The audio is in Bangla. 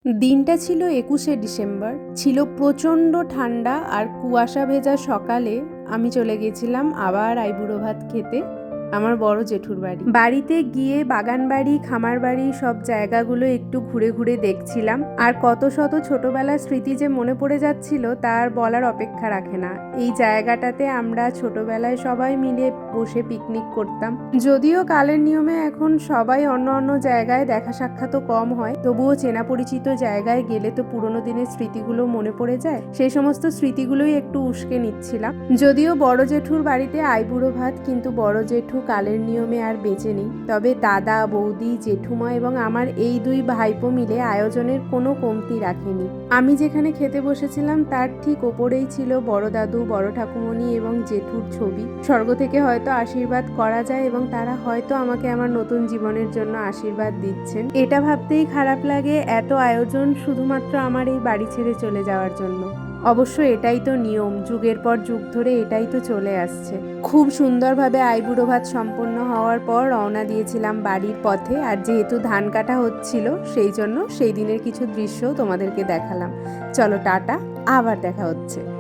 দিনটা ছিল ২১শে ডিসেম্বর। ছিল প্রচণ্ড ঠান্ডা আর কুয়াশা ভেজা সকালে আমি চলে গেছিলাম আবার আইবুড়ো ভাত খেতে আমার বড় জেঠুর বাড়ি। বাড়িতে গিয়ে বাগান বাড়ি, খামার বাড়ি সব জায়গাগুলো একটু ঘুরে ঘুরে দেখছিলাম। আর কত শত ছোটবেলার স্মৃতি যে মনে পড়ে যাচ্ছিল তার বলার অপেক্ষা রাখে না। এই জায়গাটাতে আমরা ছোটবেলায় সবাই মিলে বসে পিকনিক করতাম। যদিও কালের নিয়মে এখন সবাই অন্য অন্য জায়গায় দেখা সাক্ষাৎও কম হয়, তবুও চেনা পরিচিত জায়গায় গেলে তো পুরোনো দিনের স্মৃতিগুলো মনে পড়ে যায়। সেই সমস্ত স্মৃতিগুলোই একটু উস্কে নিচ্ছিলাম। যদিও বড় জেঠুর বাড়িতে আইবুড়ো ভাত, কিন্তু বড় জেঠু কালের নিয়মে আর বেঁচে নেই। তবে দাদা, বৌদি, জেঠুমা এবং আমার এই দুই ভাইপো মিলে আয়োজনের কোনো কমতি রাখেনি। আমি যেখানে খেতে বসেছিলাম তার ঠিক ওপরেই ছিল বড় দাদু, বড় ঠাকুমণি এবং জেঠুর ছবি। স্বর্গ থেকে হয়তো আশীর্বাদ করা যায় এবং তারা হয়তো আমাকে আমার নতুন জীবনের জন্য আশীর্বাদ দিচ্ছেন। এটা ভাবতেই খারাপ লাগে, এত আয়োজন শুধুমাত্র আমার এই বাড়ি ছেড়ে চলে যাওয়ার জন্য। অবশ্য এটাই তো নিয়ম, যুগের পর যুগ ধরে এটাই তো চলে আসছে। খুব সুন্দরভাবে আইবুড়ো ভাত সম্পন্ন হওয়ার পর রওনা দিয়েছিলাম বাড়ির পথে। আর যেহেতু ধান কাটা হচ্ছিল সেই জন্য সেই দিনের কিছু দৃশ্য তোমাদেরকে দেখালাম। চলো টাটা, আবার দেখা হচ্ছে।